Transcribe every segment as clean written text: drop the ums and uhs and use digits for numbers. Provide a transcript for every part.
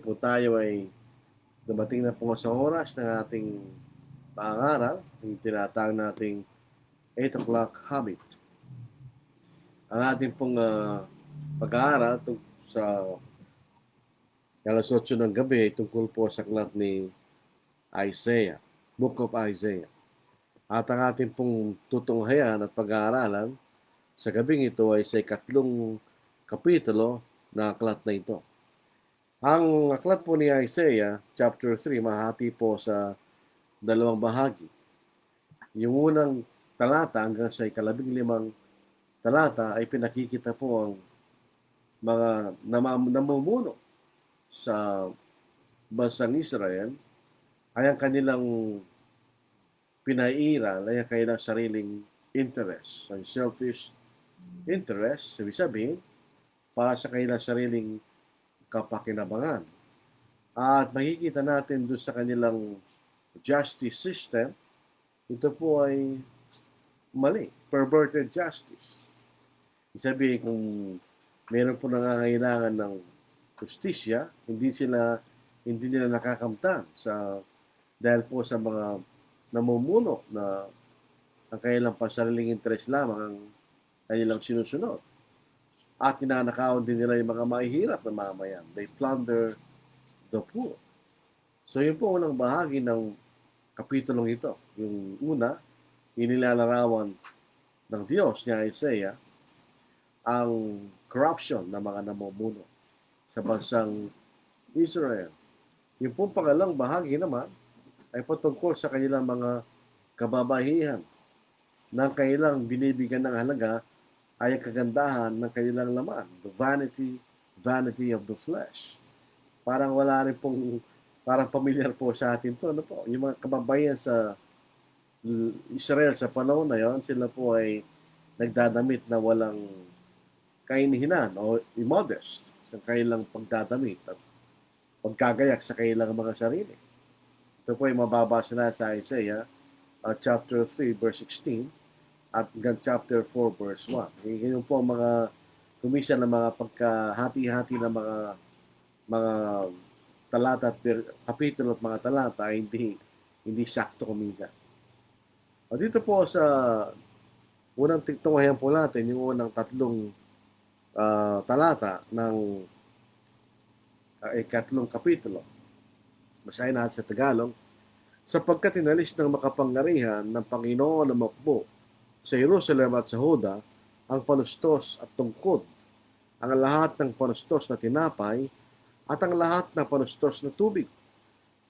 Po tayo ay dumating na po sa oras ng ating pangaral, yung tinatawag nating 8 o'clock habit. Ang ating pong pag-aaral sa alas 8 ng gabi ay tungkol po sa aklat ni Isaiah, Book of Isaiah. At ang ating pong tutunghayan at pag-aaralan sa gabing ito ay sa ikatlong kapitulo na aklat na ito. Ang aklat po ni Isaiah, chapter 3, mahati po sa dalawang bahagi. Yung unang talata hanggang sa ika-15 talata ay pinakikita po ang mga namumuno sa bansang Israel ay ang kanilang pinairal ay ang kanilang sariling interest, ang selfish interest, sabihin, para sa kanilang sariling kapakinabangan. At makikita natin doon sa kanilang justice system, ito po ay mali, perverted justice. Sabihin, kung meron po nangangailangan ng justisya, hindi nila nakakamtan dahil po sa mga namumuno na ang kanilang pansariling interest lamang ang kanilang sinusunod. At ninanakawan din nila yung mga mahihirap na mamayan. They plunder the poor. So yun po unang bahagi ng kapitulong ito. Yung una, inilalarawan ng Diyos ni Isaiah ang corruption ng mga namumuno sa bansang Israel. Yung pong pangalang bahagi naman ay patungkol sa kanilang mga kababahihan na kanilang binibigyan ng halaga ay ang kagandahan ng kanilang laman, the vanity of the flesh. Parang wala rin pong, parang familiar po sa atin to, ano po, yung mga kababayan sa Israel sa panahon na yon, sila po ay nagdadamit na walang kainihinan o immodest sa kailang pagdadamit at pagkagayak sa kailang mga sarili. Ito po ay mababasa na sa Isaiah chapter 3 verse 16 at hanggang chapter 4 verse 1. Ganyan po ang mga kumisa ng mga pagkahati-hati ng mga talata at kapitulo at mga talata ay hindi sakto kuminsan. O dito po sa unang tigtunghayan po natin, yung unang tatlong talata ng ikatlong kapitulo. Basahin natin sa Tagalog. Sapagkat inalis ng makapangyarihan ng Panginoon na makbo sa Jerusalem at sa Huda ang panustos at tungkod, ang lahat ng panustos na tinapay at ang lahat ng panustos na tubig,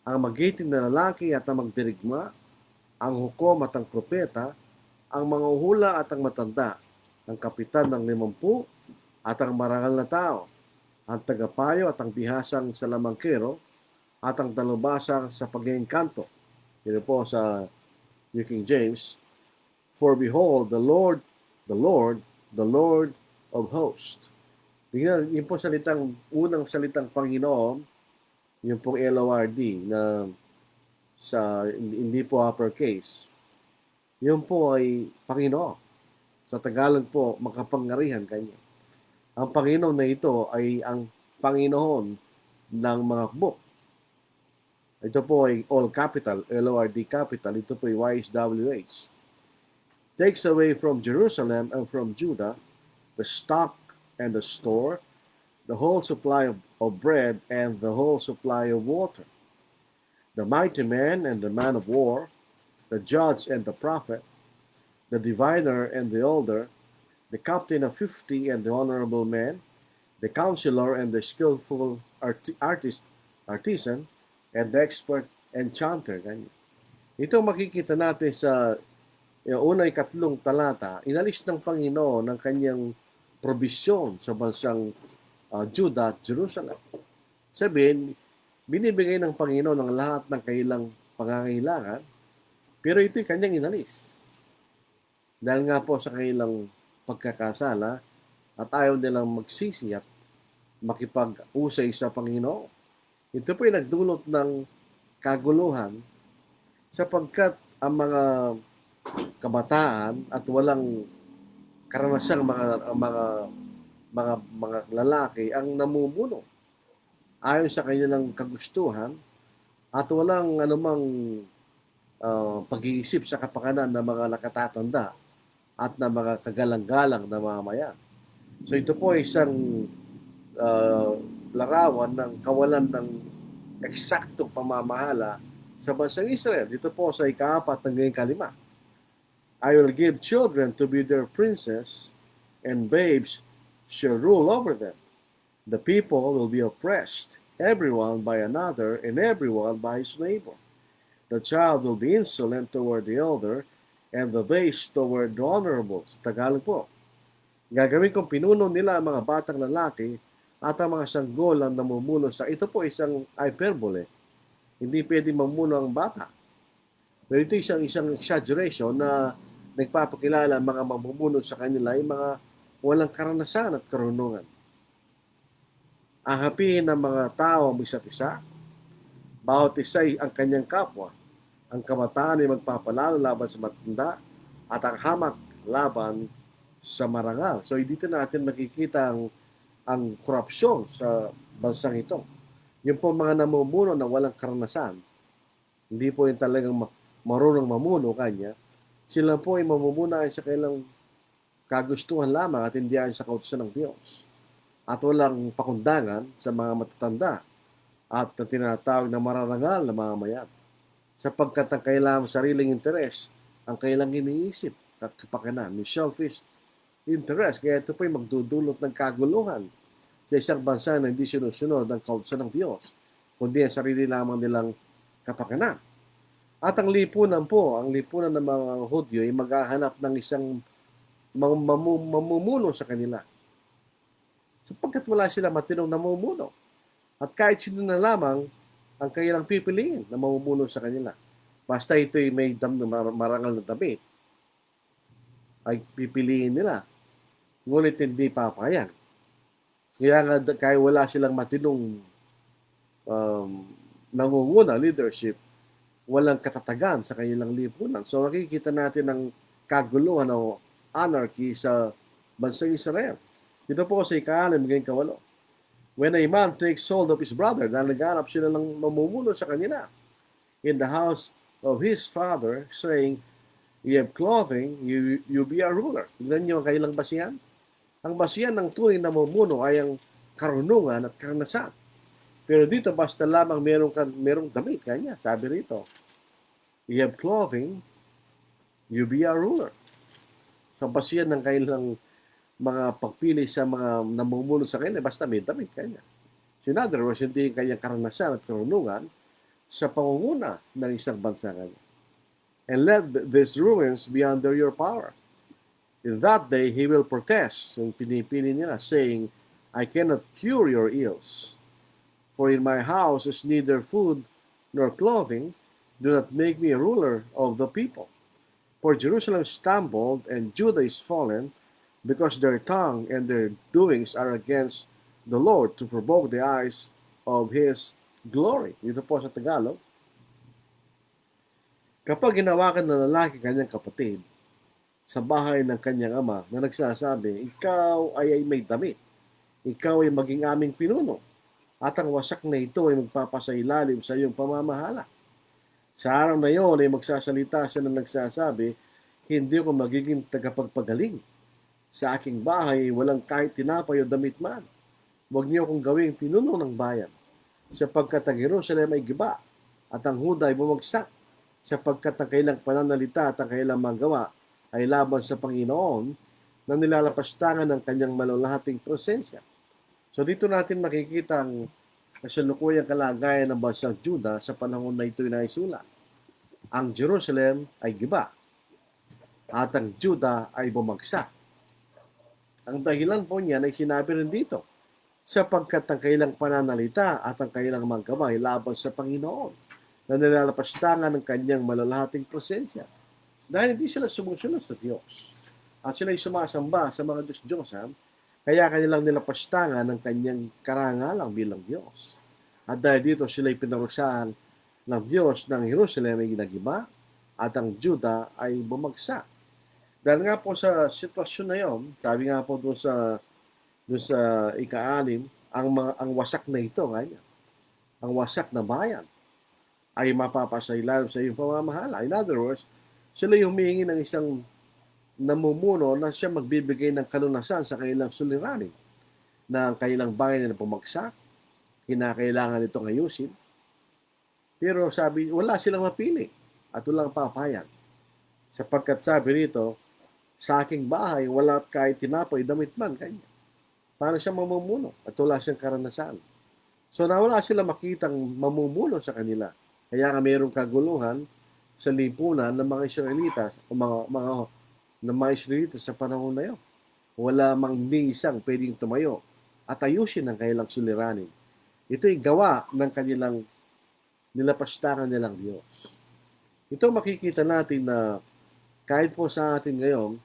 ang magiting na lalaki at ang magdirigma, ang hukom at ang propeta, ang mga uhula at ang matanda, ang kapitan ng 50 at ang marangal na tao, ang tagapayo at ang bihasang salamangkero at ang dalubasang sa pag-iengkanto. Ito po sa New King James. For behold, the Lord of hosts. Tingnan, yun po unang salitang Panginoon, yung pong LORD na hindi po uppercase. Yun po ay Panginoon. Sa Tagalog po, makapangyarihan kanya. Ang Panginoon na ito ay ang Panginoon ng mga hukbo. Ito po ay all capital, LORD capital. Ito po ay YHWH. Takes away from Jerusalem and from Judah the stock and the store, the whole supply of bread and the whole supply of water. The mighty man and the man of war, the judge and the prophet, the diviner and the elder, the captain of 50 and the honorable man, the counselor and the skillful artisan, and the expert enchanter. Ito makikita natin sa una ikatlong talata. Inalis ng Panginoon ng kanyang probisyon sa bansang Judah at Jerusalem. Sabihin, binibigay ng Panginoon ang lahat ng kailang pangangailangan, pero ito'y kanyang inalis. Dahil nga po sa kailang pagkakasala at ayaw nilang magsisi at makipag-usay sa Panginoon. Ito po ay nagdulot ng kaguluhan sapagkat ang mga kabataan at walang karanasang mga lalaki ang namumuno ayon sa kanilang kagustuhan at walang anumang pag-iisip sa kapakanan ng mga nakatatanda at ng mga kagalang-galang na mamamayan. So ito po ay isang uh, larawan ng kawalan ng eksaktong pamamahala sa bansang Israel. Dito po sa ika-4 hanggang ika-5. I will give children to be their princes, and babes shall rule over them. The people will be oppressed, everyone by another, and everyone by his neighbor. The child will be insolent toward the elder, and the base toward the honorable. Sa Tagalog po, gagawin kong pinuno nila ang mga batang lalaki at ang mga sanggol ang namumuno sa... Ito po isang hyperbole. Hindi pwedeng mamuno ang bata. Pero ito isang exaggeration na nagpapakilala ang mga mamumuno sa kanila ay mga walang karanasan at karunungan. Ahapin ng mga tao ang isa't isa. Bawat isa ay ang kanyang kapwa. Ang kabataan ay magpapalalo laban sa matanda at ang hamak laban sa marangal. So dito natin makikita ang korupsyon sa bansang ito. Yung po mga namumuno na walang karanasan, hindi po yung talagang marunong mamuno kanya, sila po ay mamumuna sa kailang kagustuhan lamang at hindi ayon sa kautusan ng Diyos. At walang pakundangan sa mga matatanda at na tinatawag na mararangal na mamamayan. Sapagkat ang kailangang sariling interes, ang kailang iniisip at kapakanan, yung selfish interest. Kaya ito po ay magdudulot ng kaguluhan sa isang bansa na hindi sinusunod ang kautusan ng Diyos, kundi ang sarili lamang nilang kapakanan. At ang lipunan ng mga Hudyo ay maghahanap ng isang mamumuno sa kanila. Sapagkat wala sila matinong namumuno. At kahit sino na lamang ang kanilang pipiliin na mamumuno sa kanila. Basta ito'y may marangal na damit, ay pipiliin nila. Ngunit hindi papayag. Kaya nga, kaya wala silang matinong nangunguna, leadership, walang katatagan sa kanilang lipunan. So nakikita natin ang kaguluhan o anarchy sa bansang Israel. Dito po sa ika-6 hanggang ika-8. When a man takes hold of his brother, na naghanap sila ng mamumuno sa kanila in the house of his father, saying, you have clothing, you be a ruler. Tignan niyo ang kailang basihan. Ang basihan ng tunay na mamumuno ay ang karunungan at karanasan. Pero dito, basta lamang merong damit. Kanya, sabi rito, you have clothing, you be a ruler. So, basihan ng kailang mga pagpili sa mga namumuno sa kanya, basta may damit kanya. So, in other words, hindi yung kanyang karanasan at karunungan sa pangunguna ng isang bansa kanya. And let these ruins be under your power. In that day, he will protest, yung pinipili nila, saying, I cannot cure your ills. For in my house is neither food nor clothing. Do not make me a ruler of the people. For Jerusalem stumbled and Judah is fallen, because their tongue and their doings are against the Lord to provoke the eyes of His glory. Dito po sa Tagalog. Kapag ginawakan ng lalaki kanyang kapatid sa bahay ng kanyang ama na nagsasabi, ikaw ay may damit, ikaw ay maging aming pinuno, at ang wasak na ito ay magpapasailalim sa iyong pamamahala. Sa araw na iyon ay magsasalita siya na nagsasabi, hindi ko magiging tagapagpagaling. Sa aking bahay, walang kahit tinapay o damit man. Huwag niyo akong gawing pinuno ng bayan, sapagkat ang Jerusalem ay giba, at ang Huda ay bumagsak, sapagkat ang kailang pananalita at ang kailang magawa ay laban sa Panginoon na nilalapastangan ng kanyang malulahating presensya. So dito natin makikita ang kasalukuyang kalagayan ng bansang Juda sa panahon na ito'y naisulat. Ang Jerusalem ay giba, at ang Juda ay bumagsak. Ang dahilan po niyan ay sinabi rin dito, sapagkat ang kailang pananalita at ang kailang magawa ay laban sa Panginoon na nilalapastangan ng kanyang malalahating presensya. Dahil hindi sila sumusunod sa Diyos at sila ay sumasamba sa mga Diyos-Diyosan, kaya kanilang nilapastangan ng kanyang karangalan bilang Diyos. At dahil dito sila ay pinarusahan ng Diyos ng Jerusalem ay ginagiba at ang Juda ay bumagsak. Dahil nga po sa sitwasyon na yon, sabi nga po doon sa ika-6, ang wasak na ito, kanya. ang wasak na bayan ay mapapasailalim sa iyong pamamahala. In other words, sila yung humihingi ng isang namumuno na siya magbibigay ng kalunasan sa kanilang suliranin na ang kanilang bayan na bumagsak, kinakailangan itong ayusin. Pero sabi, wala silang mapili at walang papayag. Sapagkat sabi rito, sa aking bahay, wala kahit tinapay, damit man, kanya. Paano siya mamumuno at wala siyang karanasan? So nawala sila makitang mamumuno sa kanila. Kaya nga mayroong kaguluhan sa lipunan ng mga Israelitas o mga Israelitas sa panahon na yun. Wala mang ni isang pwedeng tumayo at ayusin ang kanilang suliranin. Ito'y gawa ng kanilang nilapastangan nilang Diyos. Ito makikita natin na kahit po sa atin ngayon,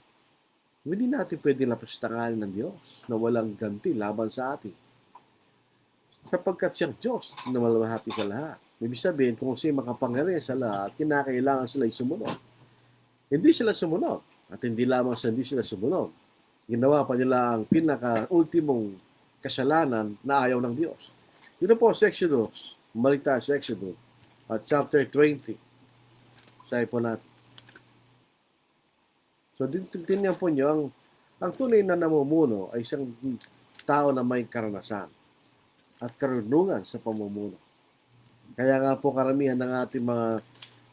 hindi natin pwede lapastangan ng Diyos na walang ganti laban sa atin. Sapagkat siyang Diyos na malamahati sa lahat. Ibig sabihin, kung siya makapangyarihan sa lahat, kinakailangan sila sumunod. Hindi sila sumunod. At hindi lamang sa hindi sila sumunod. Ginawa pa nila ang pinaka-ultimong kasalanan na ayaw ng Diyos. Dito po sa Exodus, balik tayo sa Exodus, at chapter 20. Sabi po natin. So, tingnan po nyo, ang tunay na namumuno ay isang tao na may karanasan at karunungan sa pamumuno. Kaya nga po karamihan ng ating mga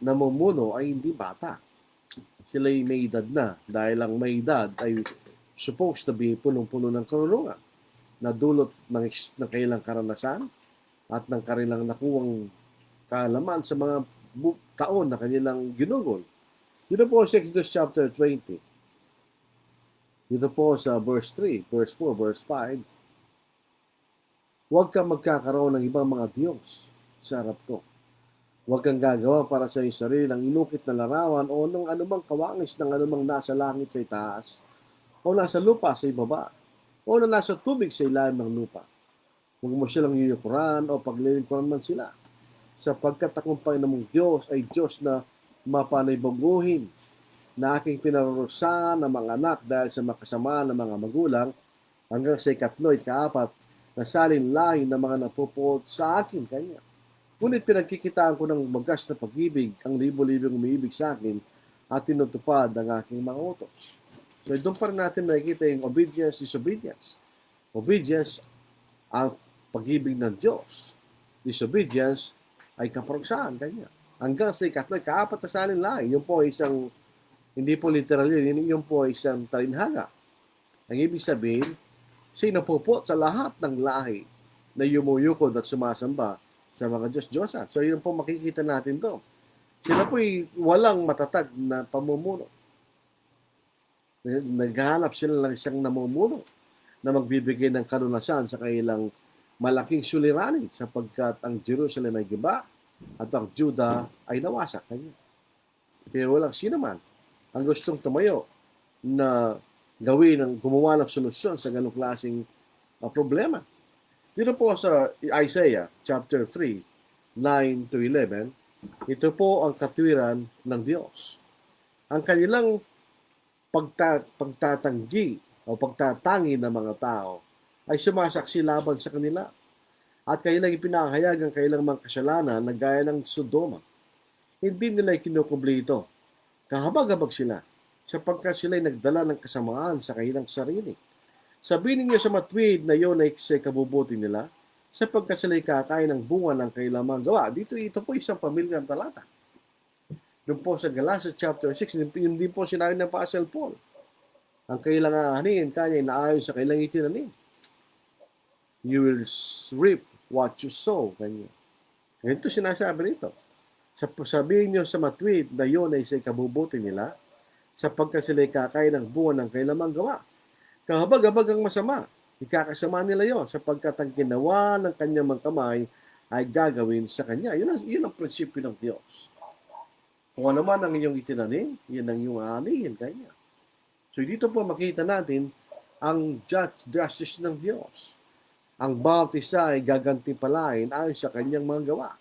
namumuno ay hindi bata. Sila ay may edad na dahil ang may edad ay supposed to be punong-puno ng karunungan na dulot ng kailang karanasan at ng kanilang nakuwang kaalaman sa mga taon na kanilang ginugol. Dito po sa Exodus chapter 20. Dito po sa verse 3, verse 4, verse 5. Huwag kang magkakaroon ng ibang mga Diyos sa harap ko. Huwag kang gagawa para sa iyong sarili ng inukit na larawan o ng anumang kawangis ng anumang nasa langit sa itaas o nasa lupa sa ibaba o na nasa tubig sa ilalim ng lupa. Huwag mo silang yuyukuran o paglilingkuran man sila. Sapagkat akong Panginoong Diyos ay Diyos na mapanibaguhin na aking pinarurusahan ng mga anak dahil sa makasamaan ng mga magulang hanggang sa ikatlo at kaapat na salinlahi ng mga napupuot sa akin kanya. Ngunit pinagkikitaan ko ng magas na pag-ibig ang libo-libong umiibig sa akin at tinutupad ang aking mga utos. So doon pa rin natin nakikita yung obedience, disobedience. Obedience, ang pag-ibig ng Diyos. Disobedience ay kaparusahan kanya. Hanggang sa ikatlo, kaapat na salinlahi. Yun po isang, hindi po literal yun po isang talinhaga. Ang ibig sabihin, sino po sa lahat ng lahi na yumuyukod at sumasamba sa mga Diyos-Diyosan. So yun po makikita natin to. Sila po'y walang matatag na pamumuno. Naghahanap sila ng isang namumuno na magbibigay ng kalunasan sa kanilang malaking suliranin sapagkat ang Jerusalem ay giba at ang Juda ay nawasak kanya. Pero walang sino man ang gustong tumayo na gumawa ng solusyon sa ganong klaseng problema. Dito po sa Isaiah chapter 3, 9 to 11, ito po ang katwiran ng Diyos. Ang kanilang pagtatanggi o pagtatangi ng mga tao ay sumasaksi laban sa kanila. At kailang ipinahayag ang kailang mga kasalanan na gaya ng Sodoma. Hindi nila ikinukubli ito. Kahabag-habag sila sapagkat sila ay nagdala ng kasamaan sa kanilang sarili. Sabihin niyo sa matuwid na iyon ay sa kabubuti nila sapagkat sila ay kakain ng bunga ng kanilang mga gawa. Ito po isang pamilyang talata. Doon po sa Galatians chapter 6, yun din po sinabi ng Apostle Paul. Ang kailangan anin, kanya ay naayon sa kailangan itinanim. You will reap what you sow. Kanya. Ganito sinasabi rito. Sabihin niyo sa matuwid na yun ay sa kabubuti nila sapagkat sila ay kakain ng bunga ng kailang mga gawa. Kahabag-habag ang masama. Ikakasama nila yon sapagkat ang ginawa ng kanyang mga kamay ay gagawin sa kanya. Yun ang prinsipyo ng Diyos. Kung ano man ang iyong itinanim, yun ang iyong aanihin kanya. So dito po makita natin ang justice ng Diyos. Ang bawat isa ay gagantimpalain ayon sa kanyang mga gawa.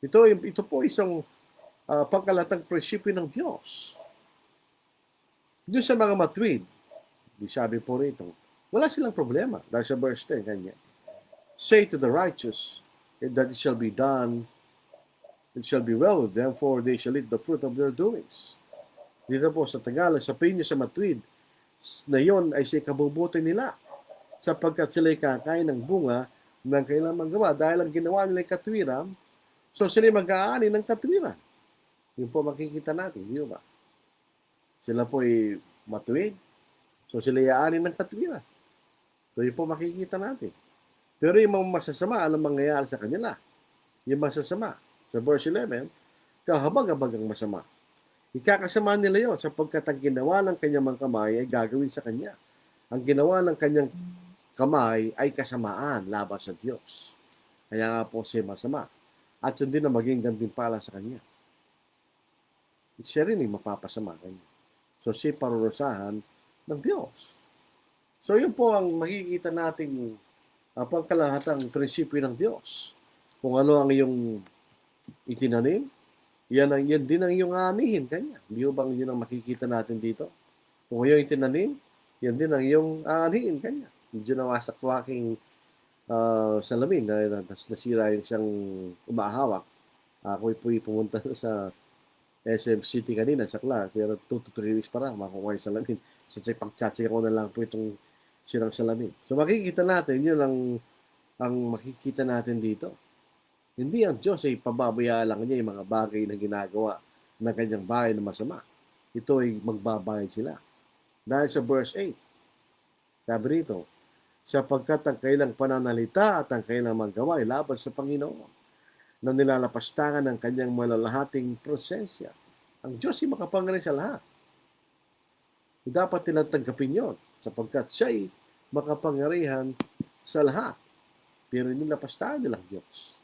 Ito po isang pangkalatang prinsipyo ng Diyos. Doon sa mga matuwid, sabi po rito, wala silang problema. Dahil sa verse 10, kanya, say to the righteous, that it shall be done, it shall be well with them, for they shall eat the fruit of their doings. Dito po sa Tagalog, sabihin niyo sa matuwid, na yon ay si kabubuti nila, sapagkat sila'y kakain ng bunga ng kailang magawa. Dahil ang ginawa nila katwiran, so sila'y mag-aani ng katwiran. Yun po makikita natin, di ba? Sila po ay matuwid, so sila'y aani ng katwiran. So yun po makikita natin. Pero yung mga masasama, anong mangyayari sa kanila? Yung masasama, sa verse 11, kahabag-habag ang masama. Ikakasama nila yon sapagkat ang ginawa ng kanyang mga kamay ay gagawin sa kanya. Ang ginawa ng kanyang kamay ay kasamaan laban sa Diyos. Kaya nga po siya masama. At yun din na maging gantimpala sa kanya. Siya rin ay mapapasama kanya. So siya parurusahan ng Diyos. So yun po ang makikita nating pangkalahatang prinsipyo ng Diyos. Kung ano ang iyong itinanim, yan din ang iyong aanihin kanya. Hindi bang yun ang makikita natin dito? Kung iyong itinanim, yan din ang iyong aanihin kanya. Medyo nawasak po aking salamin dahil nasira yung siyang umahawak. Ako po'y pumunta sa SM City kanina sa Clark, pero 2 to 3 weeks para makukuha yung salamin. So pagtsatsi ko na lang po itong sirang salamin. So makikita natin, yun ang makikita natin dito. Hindi ang Diyos ay pababayaan lang niya yung mga bagay na ginagawa ng kanyang bahay na masama. Ito ay magbabayad sila. Dahil sa verse 8, sabi rito, sapagkat ang kailang pananalita at ang kailang magawa ay laban sa Panginoon, na nilalapastangan ng kanyang malalahating presensya. Ang Diyos ay makapangyarihan sa lahat. Dapat nilang tanggapin yun, sapagkat siya ay makapangyarihan sa lahat. Pero nilapastangan nilang Diyos.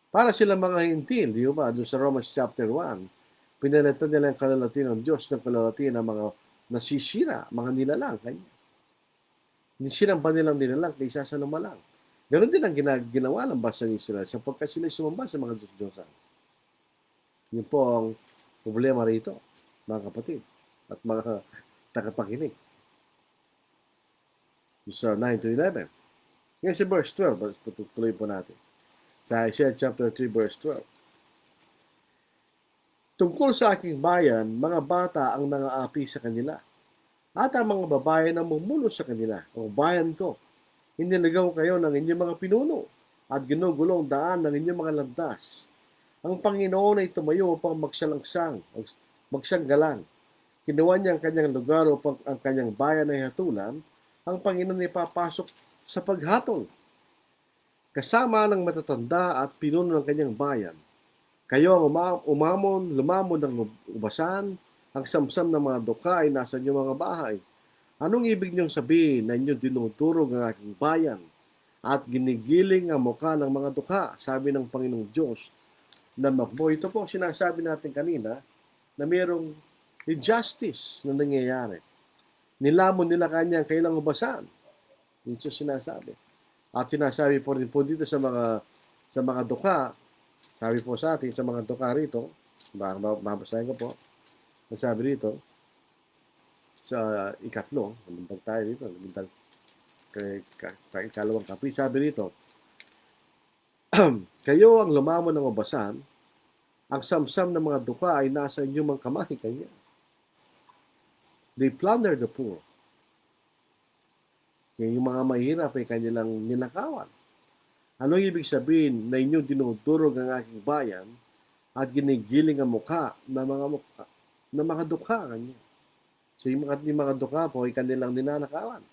Para sila mga hintil, di ba? Doon sa Romans chapter 1, pinalitan nila ang kalalati ng Diyos ng kalalati ng mga nasisira, mga nilalang kanya. Sinamba nilang nilalang kaysa sa lumalang. Ganon din ang ginawa ng basang Israel sapagkat sila sumamba sa mga Diyos-Diyosan. Yun po ang problema rito, mga kapatid at mga tagapakinig. Sa 9 to 11. Ngayon si verse 12, tuloy po natin. Sa Isaiah chapter 3 verse 12. Tungkol sa aking bayan, mga bata ang nangaapi sa kanila, at ang mga babae na mumulo sa kanila. O bayan ko, iniligaw kayo ng inyong mga pinuno, at ginugulong daan ng inyong mga landas. Ang Panginoon ay tumayo upang magsanggalang. Kinuha niya ang kanyang lugar upang ang kanyang bayan ay hatulan. Ang Panginoon ay papasok sa paghatol. Kasama ng matatanda at pinuno ng kanyang bayan. Kayo ang lumamon ng ubasan, ang samsam ng mga duka ay nasa inyong mga bahay. Anong ibig niyong sabihin na inyo dinudurog ang aking bayan at ginigiling ang mukha ng mga duka, sabi ng Panginoong Diyos na magbo. Ito po sinasabi natin kanina na mayroong injustice na nangyayari. Nilamon nila kanyang kailang ubasan. Ito sinasabi. At sinasabi po rin po dito sa mga duka, sabi po sa atin, sa mga duka rito, babasahin ko po, sabi rito, sa ikatlo, lumintag tayo dito, lumintag sa ikalawang kapi, sabi rito, kayo ang lumamon ng ubasan, ang samsam ng mga duka ay nasa inyong mga kamay kanya. They plunder the poor. Yung mga mahirap ay kanilang ninakawan. Ano ibig sabihin na inyong dinudurog ang aking bayan at ginigiling ang mukha ng mga dukha kanya? So yung mga dukha po ay kanilang ninanakawan.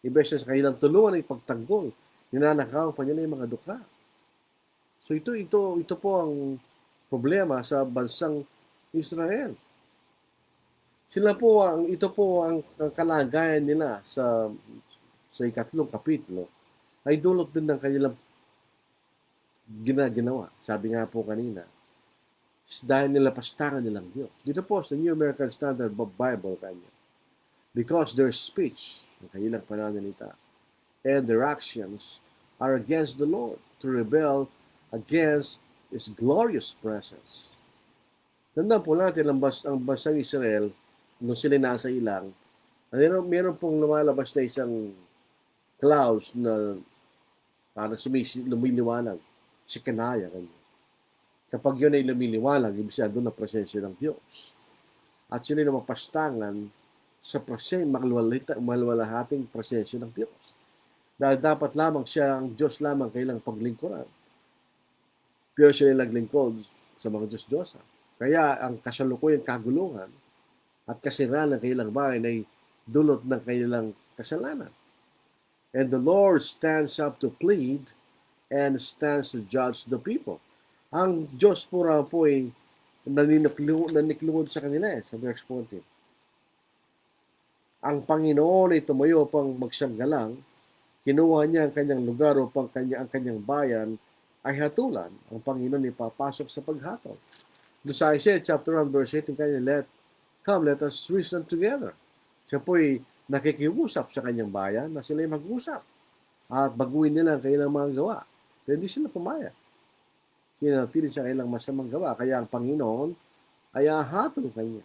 Imbes na sa kanilang tulungan ay pagtanggol, ninanakawan pa nila yung mga dukha. So ito po ang problema sa bansang Israel. Ito po ang kalagayan nila sa ikatlong kapitulo ay dulot din ng kanilang ginagawa. Sabi nga po kanina, dahil nilapastangan nilang Diyos. Dito po sa New American Standard Bible kanya. Because their speech, ang kanilang pananalita, and their actions are against the Lord, to rebel against His glorious presence. Tandaan po natin ang bansang Israel, nung sila nasa ilang, meron pong lumalabas na isang clouds na parang lumiliwanag. Shekinah, ganyan. Kapag yun ay lumiliwanag, ibig sabihin doon ang presensya ng Diyos. At sila na mapastangan sa maluwalhating presensya ng Diyos. Dahil dapat lamang siya ang Diyos lamang kailang paglingkuran. Pero sila naglingkod sa mga Diyos-Diyosa. Kaya ang kasalukuyang kaguluhan at kasiranan ng kanilang bayan ay dulot ng kanilang kasalanan. And the Lord stands up to plead and stands to judge the people. Ang Diyos po raw po ay nanikluhod sa kanila sa verse 14. Ang Panginoon ay tumayo upang magsanggalang, kinuha niya ang kanyang lugar upang ang kanyang bayan ay hatulan. Ang Panginoon ay papasok sa paghatol. Doon sa Isaiah chapter 1 verse 18, kanya, let us reason together. Siya po ay nakikiusap sa kanyang bayan na sila ay mag-usap at baguhin nila ang kanilang mga gawa. Pero hindi sila pumayag. Sinatili sa kanilang masamang gawa. Kaya ang Panginoon ay hahatol kanya.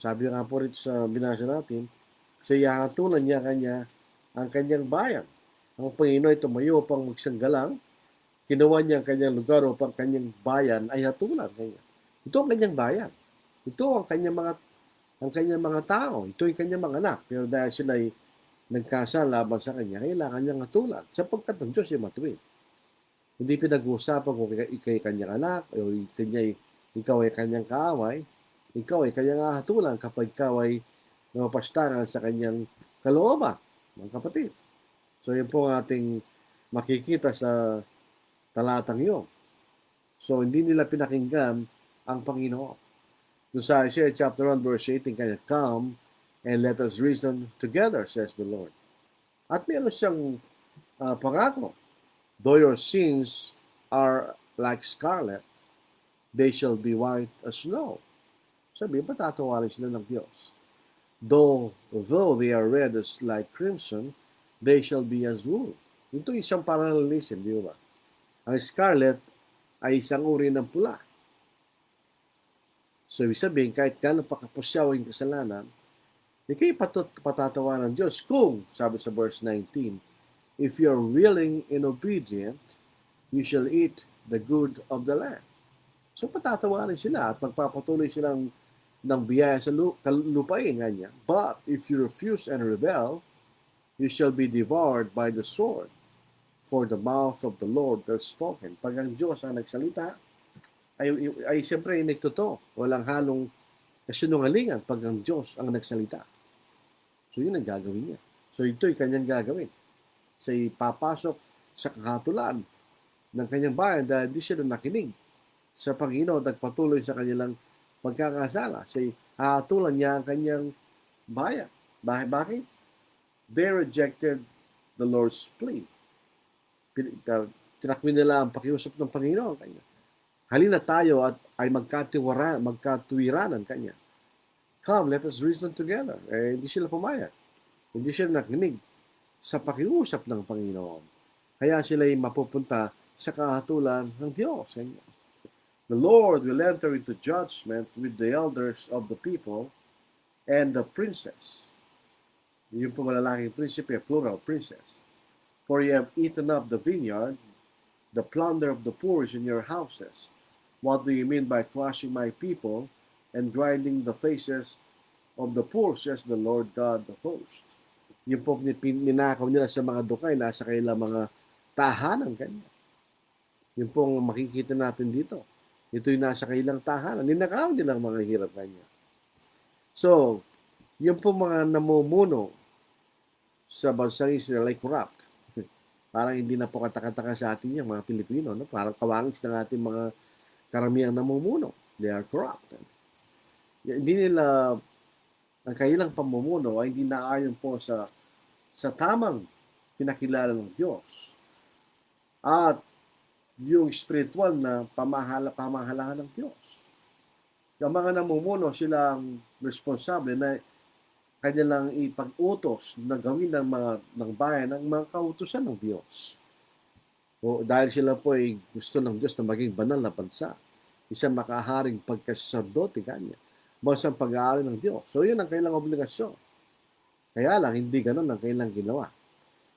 Sabi nga po rito sa binasa natin, sa ihahatulan niya ang kanyang bayan. Ang Panginoon ay tumayo upang magsanggalang, kinuha niya ang kanyang lugar upang kanyang bayan ay hatulan kanya. Ito ang kanyang bayan. Ito ang kanyang mga tao. Ito ang kanyang mga anak. Pero dahil sila ay nagkasala laban sa kanya, kailangan niyang hatulan. Sapagkat ang Diyos ay matuwid. Hindi pinag-uusapan kung ikay kanyang anak o ikaw ay kanyang kaaway. Ikaw ay kanyang hatulan kapag ikaw ay napapastangan sa kanyang kalooban, mga kapatid. So, yun po ang ating makikita sa talatang yun. So, hindi nila pinakinggan ang Panginoon. Doon sa Isaiah chapter 1 verse 18, kanya, come and let us reason together, says the Lord. At meron siyang pangako. Though your sins are like scarlet, they shall be white as snow. Sabi, patatawarin sila ng Diyos. Though they are red as like crimson, they shall be as wool. Ito isang parallelism, di ba? Ang scarlet ay isang uri ng pula. So, ibig sabihin, kahit gano'n pakapusyaw yung kasalanan, ikay patatawaran ng Diyos kung, sabi sa verse 19, if you're willing and obedient, you shall eat the good of the land. So, patatawarin sila at magpapatuloy silang ng biyaya sa lupain nga niya. But if you refuse and rebel, you shall be devoured by the sword, for the mouth of the Lord has spoken. Pag ang Diyos ang nagsalita, ay siyempre nagtotoo. Walang halong kasinungalingan pag ang Diyos ang nagsalita. So yun ang gagawin niya. So ito'y kanyang gagawin. Siya'y papasok sa kahatulan ng kanyang bayan dahil di sila nakinig sa Panginoon, nagpatuloy sa kanilang pagkakasala. Siya'y hahatulan niya ang kanyang bayan. Bakit? They rejected the Lord's plea. Tinakwil nila ang pakiusap ng Panginoon kanya. Halina tayo at ay magkatuwiranan kanya. Come, let us reason together. Hindi sila pumayag. Hindi sila nakinig sa pakiusap ng Panginoon. Kaya sila'y mapupunta sa kahatulan ng Diyos. The Lord will enter into judgment with the elders of the people and the princess. Yung po malalaking prinsipe, plural, princess. For you have eaten up the vineyard, the plunder of the poor is in your houses. What do you mean by crushing my people and grinding the faces of the poor, says the Lord God of hosts? Yung po ninakaw nila sa mga dukay, nasa kailang mga tahanan kanya. Yung pong makikita natin dito. Ito'y nasa kailang tahanan. Ninakaw nilang mga hirap kanya. So, yung po mga namumuno sa bansang Israel ay corrupt. Parang hindi na po katakataka sa atin yung mga Pilipino. No? Parang kawangis ng ating mga karamihang namumuno. They are corrupt. Hindi nila, ang kanilang pamumuno ay hindi naayon po sa tamang pinakilala ng Diyos. At yung spiritual na pamahalahan ng Diyos. Yung mga namumuno, sila ang responsable na kanilang ipag-utos na gawin ng bayan ng mga kautusan ng Diyos. O dahil sila po ay gusto ng Diyos na maging banal na bansa, isang makaharing pagkasaserdote kanya, bansang pag-aari ng Diyos. So yun ang kailang obligasyon. Kaya lang, hindi ganun ang kailang ginawa.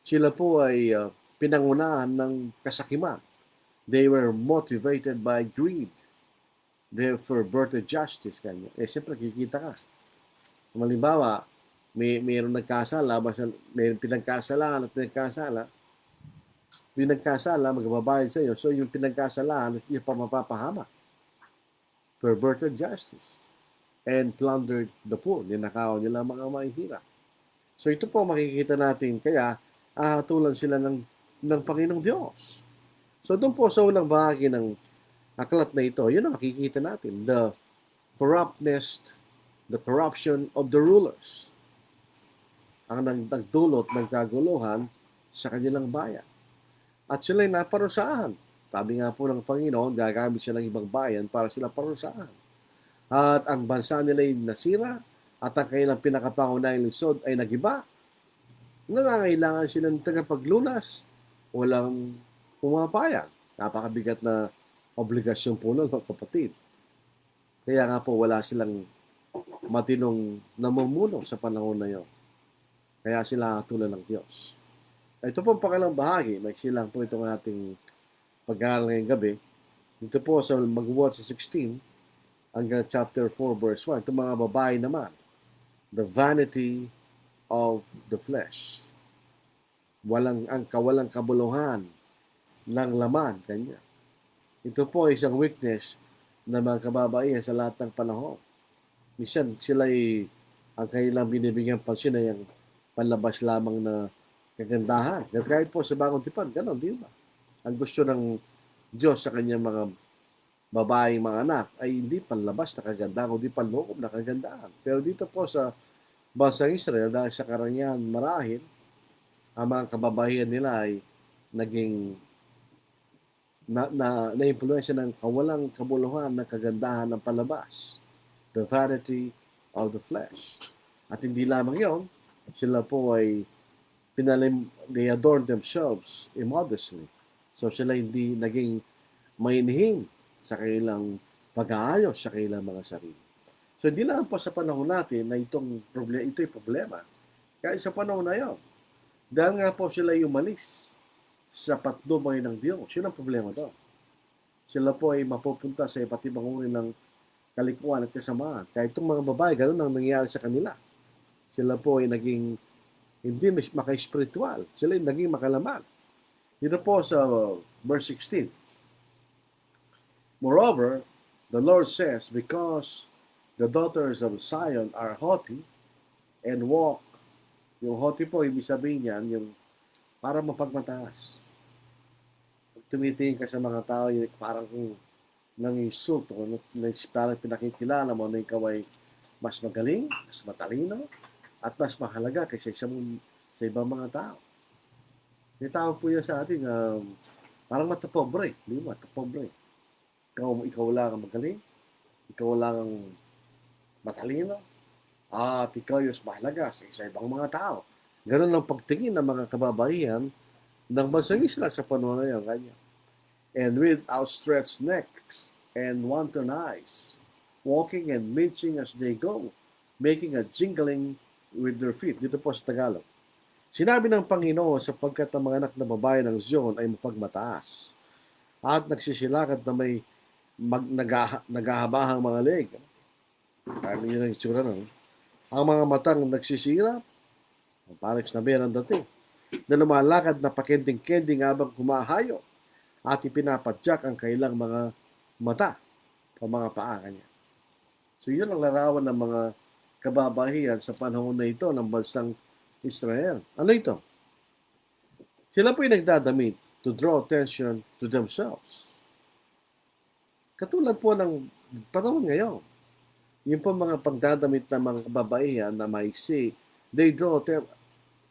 Sila po ay pinangunahan ng kasakiman. They were motivated by greed. They perverted justice. Kanya. Siyempre, kikita ka. Halimbawa, mayroong nagkasala, may pinagkasalaan at pinagkasala, magbabayad sa iyo. So, yung pinagkasalaan, yung pamapapahama. Perverted justice. And plundered the poor. Ninakaw nila mga mahihirap. So ito po makikita natin, kaya ahatulan sila ng Panginoong Diyos. So doon po sa unang bahagi ng aklat na ito, yun ang makikita natin. The corruption of the rulers. Ang nagdulot ng kaguluhan sa kanilang bayan. At sila'y naparusahan. Sabi nga po ng Panginoon, gagamit siya ng ibang bayan para sila parusahan. At ang bansa nila'y nasira, at ang kailang pinakapangunahing lungsod ay nagiba. Nangangailangan sila ng tagapaglunas. Walang pumapayag. Napakabigat na obligasyon po nun, mga kapatid. Kaya nga po, wala silang matinong namumuno sa panahon na yun. Kaya sila tulad ng Diyos. Ito po ang pangalang bahagi. May silang po itong ating pag-aaral ngayong gabi. Dito po sa magbubuhat sa 16 hanggang chapter 4 verse 1. Itong mga babae naman. The vanity of the flesh. Ang kawalang kabuluhan ng laman. Kanya. Ito po ay isang weakness ng mga kababaihan sa lahat ng panahon. Minsan sila'y ang kailang binibigyan pansin ay ang panlabas lamang na kagandahan. At kahit po sa bagong tipan, gano'n, di ba? Ang gusto ng Diyos sa kanyang mga babaeng mga anak ay hindi panlabas na kagandahan, kundi panloob na kagandahan. Pero dito po sa bansang Israel, dahil sa karangyaan marahil, ang mga kababaihan nila ay naging na-influensya ng kawalang kabuluhan ng kagandahan ng palabas. The vanity of the flesh. At hindi lamang yon, sila po ay they adorn themselves immodestly. So sila hindi naging mainhing sa kanilang pag-aayos sa kanilang mga sarili. So hindi lang po sa panahon natin na ito'y problema. Kaya sa panahon na yon, dahil nga po sila umalis sa patnubay ng Diyos, yun ang problema to. Sila po ay mapupunta sa iba't ibang uri ng kalikuan at kasamaan. Kaya itong mga babae, ganun ang nangyayari sa kanila. Sila po ay naging hindi maka-spiritual. Sila ay naging makalaman. Dito po sa verse 16. Moreover, the Lord says, because the daughters of Zion are haughty and walk. Yung haughty po, ibig sabihin yan, yung para mapagmataas. Pag tumitingin ka sa mga tao, yung parang nang-insulto, parang pinakikilala mo na ikaw ay mas magaling, mas matalino, at mas mahalaga kaysa sa ibang mga tao. May tao po yan sa atin, parang matapobre, di ba? Matapobre. Ikaw lang ang magaling, ikaw lang ang matalino, at ikaw yung mahalaga sa ibang mga tao. Ganun lang pagtingin ng mga kababaihan ng bansang Israel sa panahon na yun. Kanya. And with outstretched necks and wanton eyes, walking and marching as they go, making a jingling with their feet. Dito po sa Tagalog. Sinabi ng Panginoon, sapagkat ang mga anak na babae ng Zion ay mapagmataas at nagsisilakad na may naghahabahang mga leg. Kaya yun ang itsura nun. Ang mga matang nagsisirap, parang sinabi ang dating, na lumalakad na pakending-kending habang kumahayo at ipinapadyak ang kailang mga mata o mga paa kanya. So yun ang larawan ng mga kababaihan sa panahon na ito ng bansang Israel. Ano ito? Sila po ay nagdadamit to draw attention to themselves. Katulad po ng panahon ngayon. Yung po mga pagdadamit ng mga kababaihan na maiksi, they draw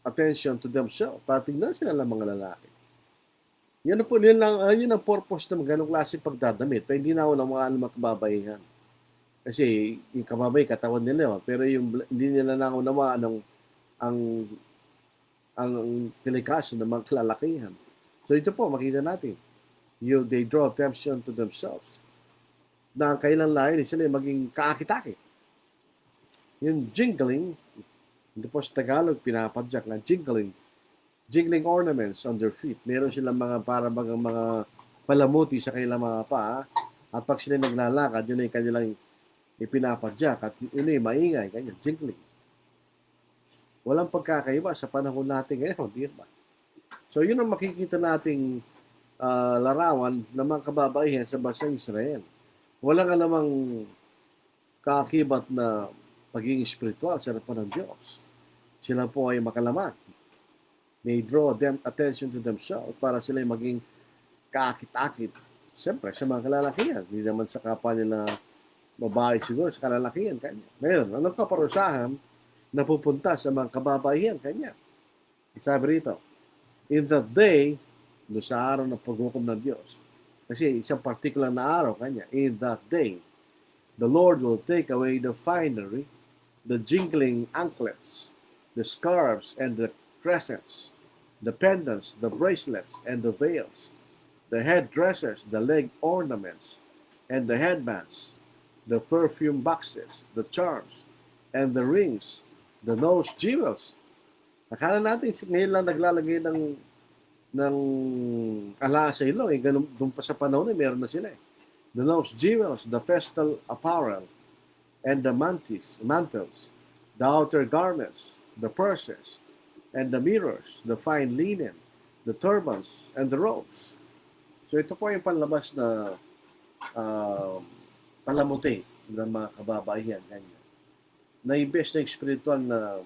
attention to themselves. Patingnan sila ng mga lalaki. Yun ang purpose ng ganong klase pagdadamit. Pero hindi na ako ng mga kababaihan. Kasi yung kababay, katawan nila yun. Pero hindi nila naunawaan ang delikasyon ng mga kalalakihan. So ito po, makita natin. They draw attention to themselves. Na ang kailang lain, sila maging kaakit-akit. Yung jingling, hindi po sa Tagalog, pinapadyak na jingling. jingling ornaments on their feet. Meron silang mga parabagang mga palamuti sa kanilang mga paa. At pag sila naglalakad, yun ay kanilang ipinapadyak at yun ay maingay, ganyan, jingling. Walang pagkakaiba sa panahon natin ngayon, di ba? So yun ang makikita nating larawan ng mga kababaihan sa bansang Israel. Walang alamang kaakibat na pagiging spiritual sa harapan ng Diyos. Sila po ay makalaman. They draw them attention to themselves para sila ay maging kaakit-akit. Siyempre, sa mga kalalakihan. Hindi naman sa kapwa nila babae siguro, sa kalalakihan. Kanya. Ngayon, anong kaparusahan na pupunta sa mga kababaihan? Kanya. Sabi rito, in that day, doon sa araw ng paghukom ng Diyos. Kasi isang particular na araw, kanya, in that day, the Lord will take away the finery, the jingling anklets, the scarves and the crescents, the pendants, the bracelets and the veils, the headdresses, the leg ornaments, and the headbands, the perfume boxes, the charms, and the rings, the nose jewels. Akala natin ngayon lang naglalagay ng ala sa ilong. Ganun, doon pa sa panahon meron na sila. The nose jewels, the festal apparel, and the mantles, the outer garments, the purses, and the mirrors, the fine linen, the turbans, and the robes. So ito po yung panlabas na palamuti ng mga kababaihan. Ganyan. Na imbes na spiritual na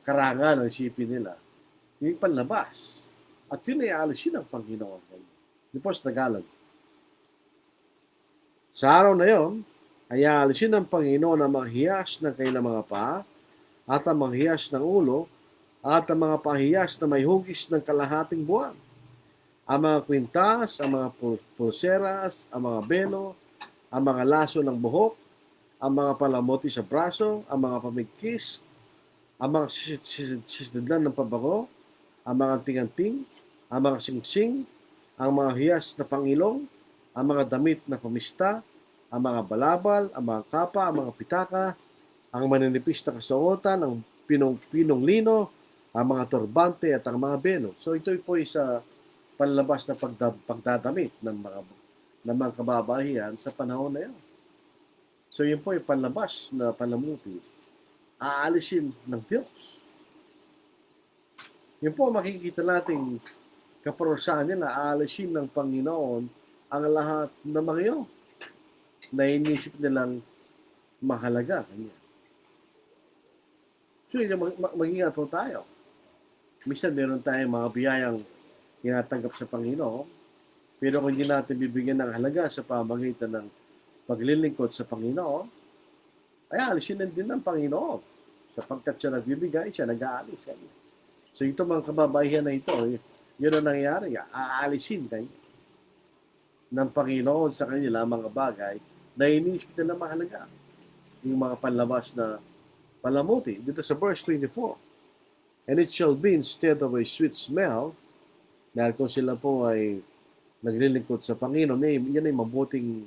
karangan ang isipin nila, yung panlabas. At yun ay alisin ng Panginoon. Di po sa Tagalog. Sa araw na yon, ay alisin ng Panginoon ang mga hiyas ng kailang mga paa, at ang mga hiyas ng ulo, at ang mga pahiyas na may hugis ng kalahating buwan. Ang mga kwintas, ang mga pulseras, ang mga belo, ang mga laso ng buhok, ang mga palamuti sa braso, ang mga pamigkis, ang mga sisidlan ng pabango, ang mga tinganting, ang mga singsing, ang mga hiyas na pangilong, ang mga damit na pamista, ang mga balabal, ang mga kapa, ang mga pitaka, ang maninipis na kasuotan, ang pinong lino, ang mga turbante at ang mga belo. So ito po sa panlabas na pagdadamit ng mga kababaihan sa panahon na yun. So yun po yung panlabas na palamuti. Aalisin ng Diyos. Yun po makikita natin kaparusahan nila, aalisin ng Panginoon ang lahat ng mga yun na inisip nilang mahalaga. So mag-ingat po tayo. Minsan meron tayong mga biyayang tinatanggap sa Panginoon, pero kung hindi natin bibigyan ng halaga sa pamagitan ng paglilingkod sa Panginoon, ay aalisin din ng Panginoon. Sapagkat siya nagbibigay, siya nag-aalis. So ito mga kababaihan na ito, yun ang nangyayari. Aalisin kayo ng Panginoon sa kanila mga bagay na inisip nila mahalaga. Yung mga panlabas na palamuti. Dito sa verse 24. And it shall be instead of a sweet smell, dahil kung sila po ay naglilingkod sa Panginoon, yan ay mabuting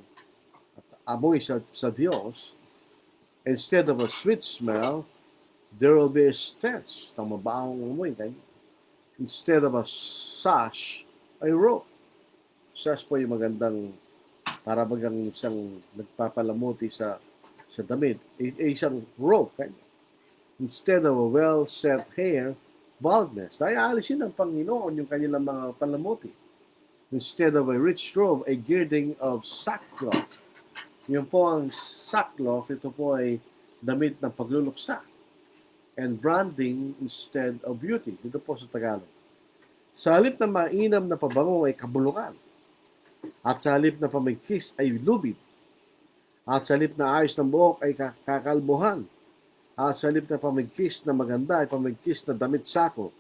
amoy sa Diyos. Instead of a sweet smell, there will be a stench. Ang mabaong amoy. Instead of a sash, a rope. Sash po yung magandang, para bagang isang nagpapalamuti sa damit. Isang rope. Instead of a well-set hair, baldness. Dahil alisin ng Panginoon yung kanilang mga palamuti. Instead of a rich robe, a girding of sackcloth. Yun po ang sackcloth, ito po ay damit ng pagluluksa. And branding instead of beauty. Dito po sa Tagalog. Sa halip na mainam na pabango ay kabulukan. At sa halip na pamigkis ay lubid. At sa halip na ayos ng buhok ay kakalbuhan. At sa halip na pamigkis na maganda ay pamigkis na damit sako.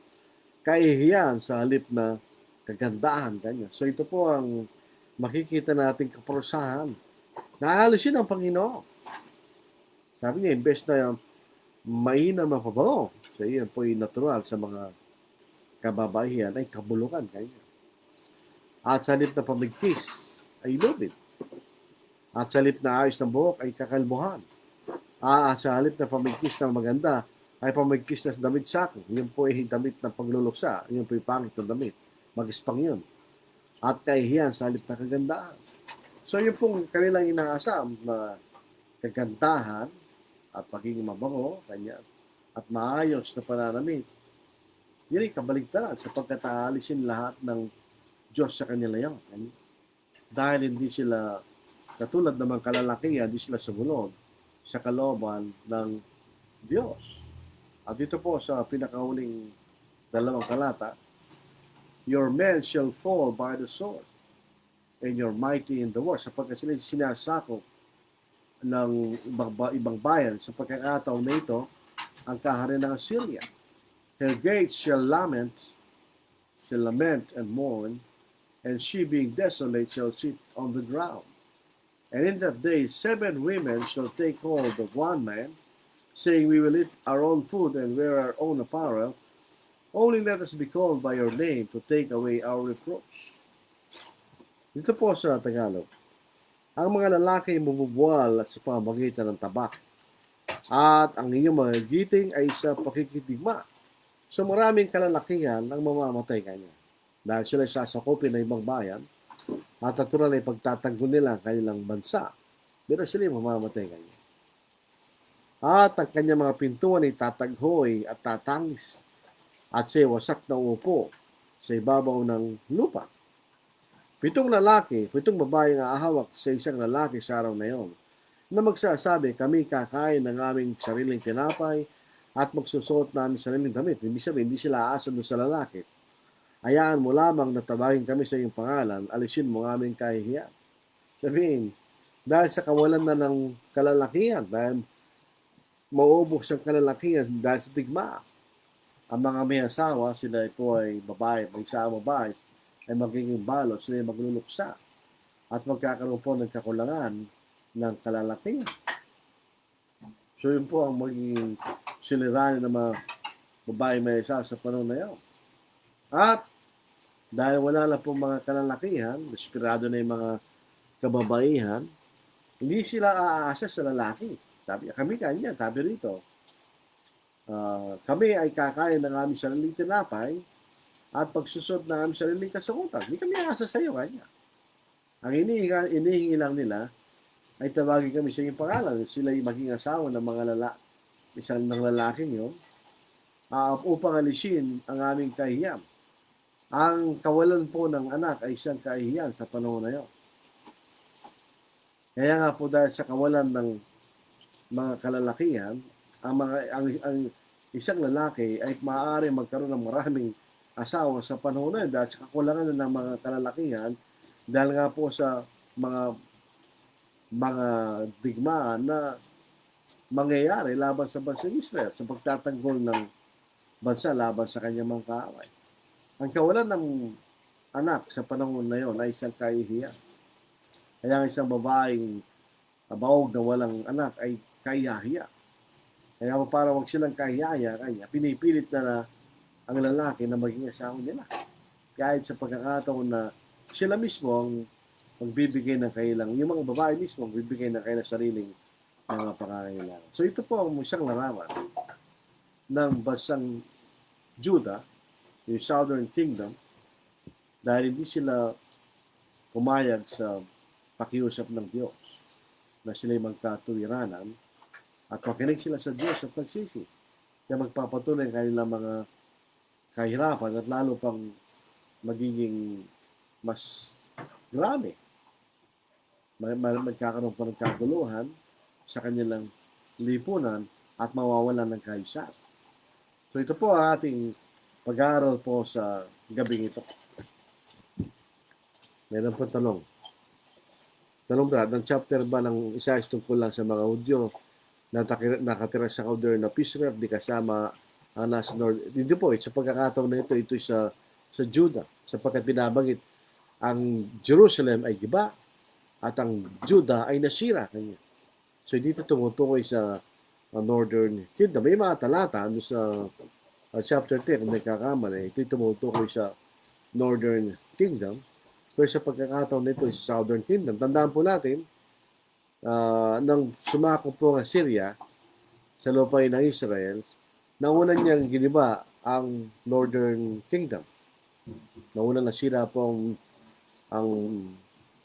Kaihiyan sa halip na kagandahan. Ganyan. So ito po ang makikita nating kaparusahan. Naalisin ang Panginoon. Sabi niya, imbes na mainam na pabango, so yan po yung natural sa mga kababaihan ay kabulukan. Ganyan. At sa halip na pamigkis ay lubid. At sa halip na ayos ng buhok ay kakalbuhan. Sa halip na pamigkis ng maganda ay pamigkis na damit sako. Yun po ay damit ng pagluluksa. Yun po ay pangit na damit. Mag-ispang yun. At kahihiyan sa halip na kagandahan. So yun pong kanilang inaasam na kagandahan at pagiging mabango, kanya, at maayos na pananamit. Yun ay kabaligtaran sapagkat aalisin lahat ng Diyos sa kanila yun. Dahil hindi sila, katulad ng mga kalalakihan, hindi sila sumunod sa kalooban ng Diyos. At dito po sa pinakahuling 2 talata, your men shall fall by the sword, and your mighty in the war. Sapagkat sila sinasakop ng ibang bayan sa pagkakataon na ito, ang kaharian ng Assyria. Her gates shall lament and mourn, and she being desolate shall sit on the ground. And in that day 7 women shall take hold of one man, saying, we will eat our own food and wear our own apparel. Only let us be called by your name to take away our reproach. Dito po sa Tagalog, ang mga lalaki mabubuwal at sa pamamagitan ng tabak, at ang inyong mga giting ay sa pakikitigma. So maraming kalalakihan ang mamamatay kanya. Dahil sila sasakupin ng ibang bayan, at natural ay pagtatanggol nila ang kanilang bansa. Pero sila mamamatay kanya. At ang kanyang mga pintuan ay tataghoy at tatangis, at siya wasak na upo sa ibabaw ng lupa. 7 babae ang ahawak sa isang lalaki sa araw na iyon, na magsasabi, kami kakain ng aming sariling tinapay at magsusuot na aming sariling damit. Ibig sabihin, hindi sila aasa doon sa lalaki. Hayaan mo lamang na tabagin kami sa iyong pangalan, alisin mo ang aming kahihiyan. Sabihin, dahil sa kawalan na ng kalalakihan, dahil maubos ang kalalakihan dahil sa tigma, ang mga may asawa, sila po ay babae, may isang babae, ay magiging balot, sila ay magluluksa at magkakaroon po ng kakulangan ng kalalakihan. So yun po ang magiging siliranin ng mga babae may isa sa panahon na yun. At dahil wala na po mga kalalakihan, desperado na yung mga kababaihan, hindi sila aasa sa lalaki. Sabi, kami kanya, sabi rito, kami ay kakain ng aming sariling tinapay at pagsusot ng aming sariling kasakutan. Hindi kami aasa sa iyo kanya. Ang inihingi lang nila ay tawagin kami sa iyong pangalan. Sila ay maging asawa ng mga isang ng lalaking yun, upang alisin ang aming kahiyam. Ang kawalan po ng anak ay isang kahihiyan sa panahon na yun. Kaya nga po dahil sa kawalan ng mga kalalakihan, ang isang lalaki ay maaari magkaroon ng maraming asawa sa panahon na yun dahil sa kakulangan ng mga kalalakihan, dahil nga po sa mga digmaan na mangyayari laban sa bansang Israel sa pagtatanggol ng bansa laban sa kanyang mga kaaway. Ang kawalan ng anak sa panahon na yun ay isang kahihiyan. Kaya ang isang babaeng baog na walang anak ay kahihiya. Kaya para wag silang kahihiya, kanya pinipilit na ang lalaki na maging asawa nila. Kahit sa pagkakataon na sila mismo ang magbibigay ng kailang, yung mga babae mismo ang magbibigay ng kailang sariling mga pangangailangan. So ito po ang isang larawan ng bansang Judah, yung Southern Kingdom, dahil hindi sila pumayag sa pakiusap ng Diyos na sila'y magkatuwiranan at makinig sila sa Diyos at nagsisi na magpapatuloy ang kanilang mga kahirapan at lalo pang magiging mas grabe. Magkakaroon pa ng kaguluhan sa kanilang lipunan at mawawalan ng kaisa. So ito po ang ating pag-aaral po sa gabing ito. Meron po tanong. Tanong ka, ng chapter ba ng isa is tungkol lang sa mga Hudyo na nakatira sa Kauder na Pisref, di kasama ang nasa North. Dito po, sa pagkakataon na ito sa Judah, sapagkat binabangit ang Jerusalem ay giba at ang Judah ay nasira kanya. So dito tumutukoy sa Northern Kingdom. May mga talata sa chapter 10, kung nagkakamali, ito tumutukoy sa Northern Kingdom. Pero sa pagkakataon nito sa Southern Kingdom, tandaan po natin, nang sumakop po ang Syria sa lupain ng Israel, nauna niyang giniba ang Northern Kingdom. Nauna nasira po ang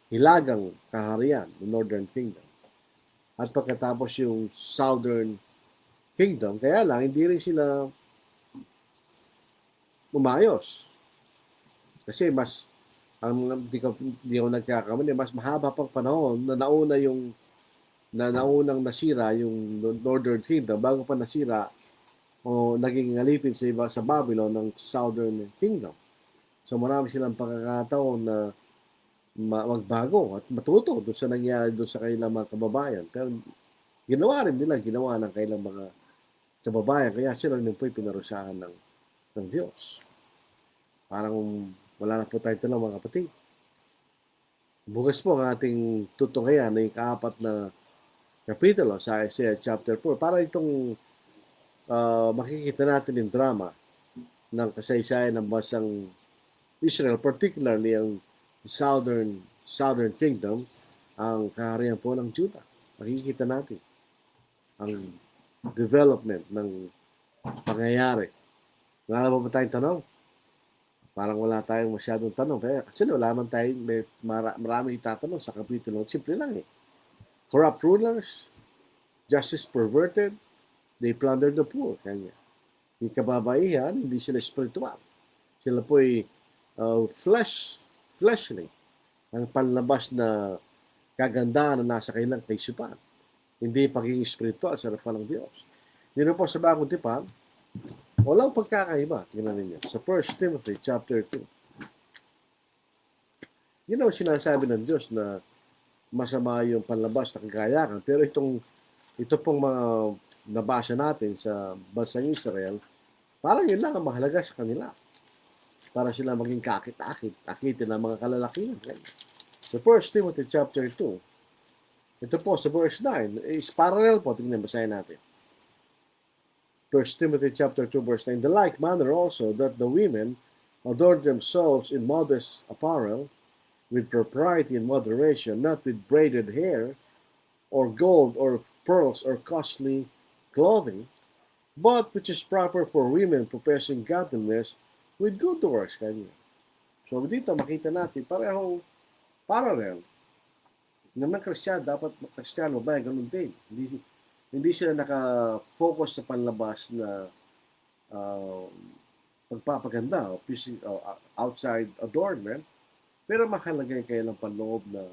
hilagang kaharian ng Northern Kingdom. At pagkatapos yung Southern Kingdom, kaya lang hindi rin sila umayos. Kasi mas di ko nagkakamali, mas mahaba pang panahon na naunang nasira yung Northern Kingdom bago pa nasira o naging alipin sa Babylon ng Southern Kingdom. So marami silang pagkakataon na magbago at matuto doon sa nangyari doon sa kanilang mga kababayan. Pero ginawa ng kanilang mga kababayan, kaya sila rin po pinarusahan ng Diyos. Parang wala na po tayong tanong mga kapatid. Bukas po ang ating tutunghayan na yung kaapat na kapitulo sa Isaiah chapter 4. Para itong makikita natin yung drama ng kasaysayan ng bansang Israel, particularly ang Southern Kingdom, ang kaharian po ng Judah. Makikita natin ang development ng pangyayari. Wala na ba tayong tanong? Parang wala tayong masyadong tanong. Kaya kasi wala man tayong marami itatanong sa kapitulo. Simple lang eh. Corrupt rulers, justice perverted, they plunder the poor. Kanya. Yung kababaihan, hindi sila spiritual. Sila po ay fleshly. Ang panlabas na kagandahan na nasa kailang kaisipan. Hindi pagiging spiritual sa harapan ng Diyos. Dito po sa Bagong Tipan, walang pagkakaiba. Tingnan ninyo. Sa 1 Timothy chapter 2. Yun ang sinasabi ng Diyos na masama yung panlabas na kagayakan. Pero ito pong mga nabasa natin sa bansang Israel, parang yun lang ang mahalaga sa kanila. Para sila maging kakit-akit. Akitin ang mga kalalakihan. Sa 1 Timothy chapter 2, ito po sa verse 9, is parallel po. Tingnan, basahin natin. 1 Timothy chapter 2 verse 9, the like manner also that the women adorn themselves in modest apparel, with propriety and moderation, not with braided hair, or gold, or pearls, or costly clothing, but which is proper for women professing godliness with good works. So dito makita natin parehong parallel. Naman Kristiyano, dapat Kristiyano ba ganun din. Hindi sila naka-focus sa panlabas na pagpapaganda o outside adornment, pero mahalaga yung kailang panloob na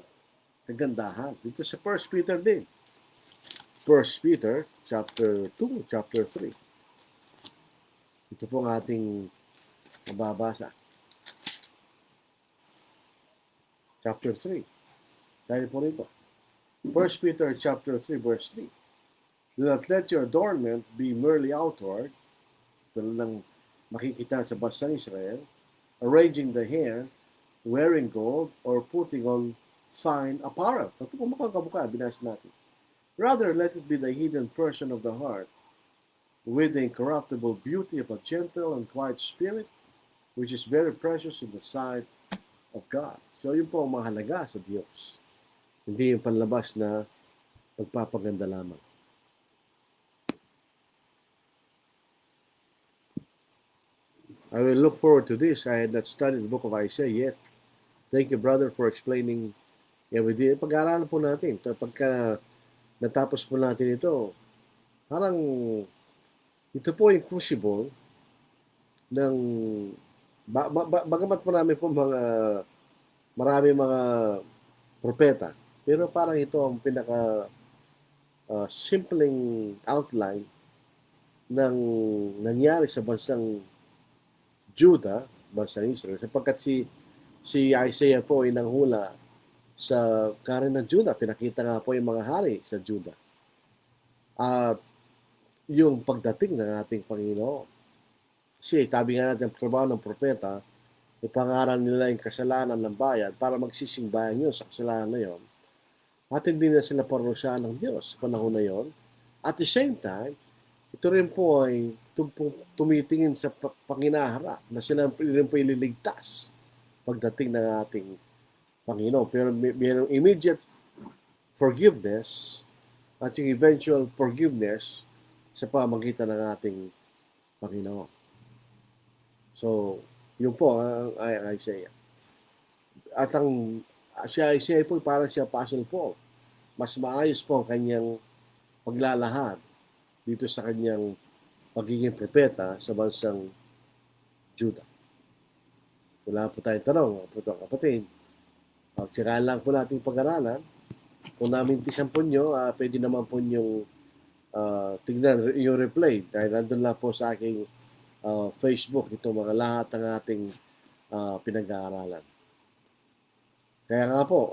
kagandahan. Dito sa 1 Peter din. 1 Peter chapter 2, chapter 3. Ito po ang ating mababasa. Chapter 3. Sabi po rito. 1 Peter chapter 3, verse 3. Do not let your adornment be merely outward, tulad ng makikita sa bansang Israel, arranging the hair, wearing gold, or putting on fine apparel. Ito po makakabuka, binasa natin. Rather, let it be the hidden person of the heart, with the incorruptible beauty of a gentle and quiet spirit, which is very precious in the sight of God. So, yun po ang mahalaga sa Diyos. Hindi yung panlabas na pagpapaganda lamang. I will look forward to this. I had not studied the book of Isaiah yet. Thank you, brother, for explaining everything. Pag-aaralan po natin. Pagka natapos po natin ito, parang ito po yung crucible ng bagamat marami mga propeta, pero parang ito ang pinaka simpleng outline ng nangyari sa bansang Judah, bansang Israel, sapagkat si Isaiah po ay nanghula sa kaharian ng Judah. Pinakita nga po yung mga hari sa Judah. At yung pagdating ng ating Panginoon. Kasi sabi nga natin, ang trabaho ng propeta, ipangaral nila yung kasalanan ng bayan para magsising bayan yun sa kasalanan na yun. At hindi na sila parusahan ng Diyos sa panahon na yun. At the same time, ito rin po ay tumitingin sa panginaharap na sila rin po ililigtas pagdating ng ating Panginoon. Pero mayroong immediate forgiveness at yung eventual forgiveness sa pamagitan ng ating Panginoon. So, yun po ang Isaiah. At siya po para si Apostle Paul. Mas maayos po ang kanyang paglalahad dito sa kanyang pagiging propeta sa bansang Juda. Wala po tayong tanong, po ito kapatid. Pagtsiraan lang po natin pag-aralan. Kung namintisan po nyo, pwede naman po nyo tignan yung replay. Dahil nandun lang po sa aking Facebook ito mga lahat ng ating pinag-aaralan. Kaya nga po,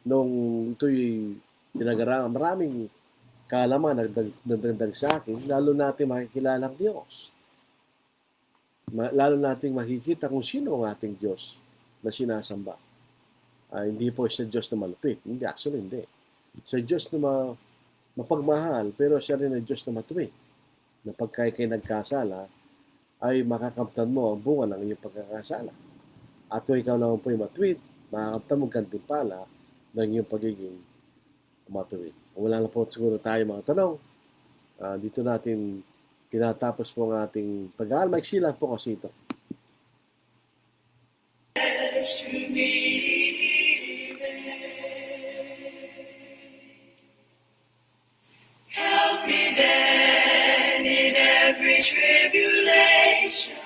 nung ito'y pinag-aaralan, maraming kaalaman nagdagdag sa akin, lalo natin makikilala ang Diyos. Lalo nating makikita kung sino ang ating Diyos na sinasamba. Hindi po siya Diyos na malupit. Hindi, actually hindi. Siya Diyos na mapagmahal, pero siya rin ang Diyos na matuwid. Na pagka kayo nagkasala, ay makakamtan mo ang bunga ng iyong pagkakasala. At kung ikaw naman po ay matuwid, makakamtan mo gantimpala ng iyong pagiging matuwid. Wala na po siguro tayo mga tanong. Dito natin tinatapos po ang ating pag-aaral. Maiksi lang po kasi ito. Help me then in every tribulation,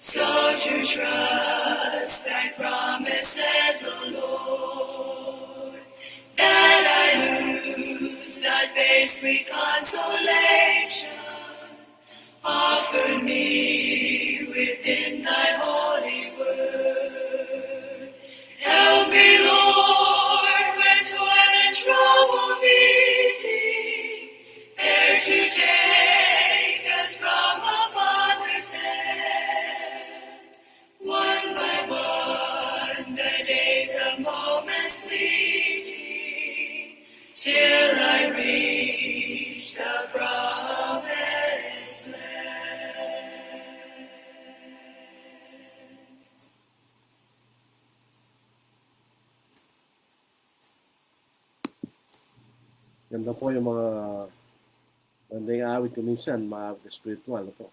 so to trust thy promises, O Lord, that I lose not face with consolation offered me within thy holy word. Help me, Lord, when toil and trouble meeting, there to take us from a Father's hand. One by one, the days of moments fleeting, till I reach the promised land. Ganda po yung mga bandang awit ko minsan, mga awit spiritual. Po.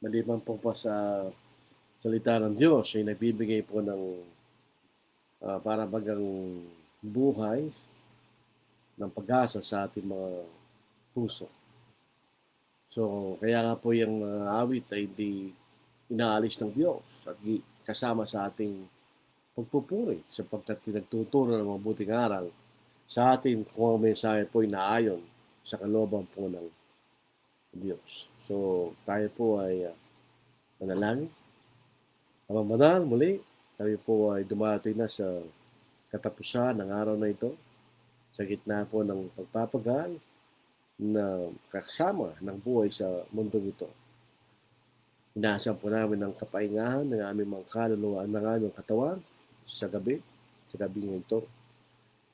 Maliban po pa sa salita ng Diyos, ay nagbibigay po ng para bagang buhay ng pag-asa sa ating mga puso. So, kaya nga po yung awit ay hindi inaalis ng Diyos at kasama sa ating pagpupuri sapagkat nagtuturo ng mabuting aral sa atin kung ang mensahe po ay naayon sa kalooban po ng Diyos. So, tayo po ay manalangin. Amamadal, muli, tayo po ay dumating na sa katapusan ng araw na ito sa gitna po ng pagpapagal na kasama ng buhay sa mundong ito. Inaasahan po namin ang kapahingahan ng aming mga kaluluwa, ng aming katawan sa gabi ito.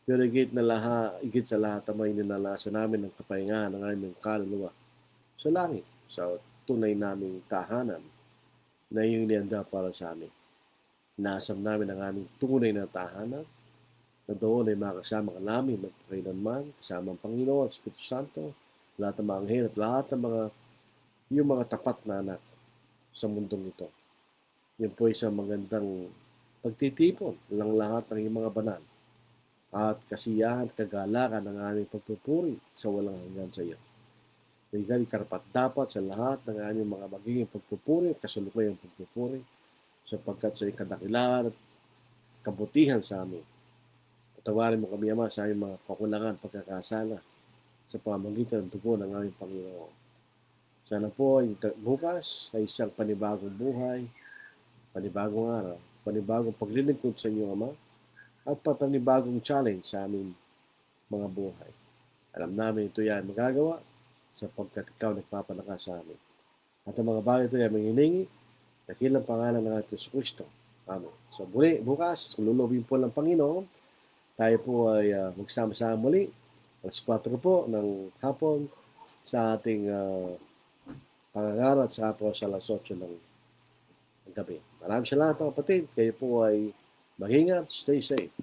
Pero higit sa lahat ay ninalasan namin ang kapahingahan ng aming kaluluwa sa langit, sa tunay naming tahanan na iyong inihanda para sa amin. Inaasam namin ang aming tunay na tahanan na doon ay makasama ka namin magpakailanman, kasama ang Panginoon at Espiritu Santo, lahat ng mga anghel at lahat ng yung mga tapat na anak sa mundong ito. Yan po isang magandang pagtitipon ng lahat ng iyong mga banal at kasiyahan at kagalakan ng aming pagpupuri sa walang hanggan sa iyo. Bigyan karapat dapat sa lahat ng aming mga magiging pagpupuri at kasalukuyang pagpupuri sapagkat sa ikadakilaan at kabutihan sa amin. Patawarin mo kami, Ama, sa aming mga kakulangan, pagkakasala sa pamamagitan ng dugo ng aming Panginoon. Sana po bukas ay isang panibagong buhay, panibagong araw, panibagong paglilingkod sa inyo, Ama, at panibagong challenge sa aming mga buhay. Alam namin ito yan magagawa sapagkat ikaw nagpapalakas sa amin. At ang mga bagay ito ay aming hiningi, dakilang pangalan ng ating Kristo. Amen. So bukas, kung lulubin po ng Panginoon, tayo po ay magsama-sama muli, alas 4 po ng hapon sa ating pangangaral at saka po sa alas 8 ng gabi. Maraming salamat mga kapatid. Kayo po ay mag-ingat, stay safe.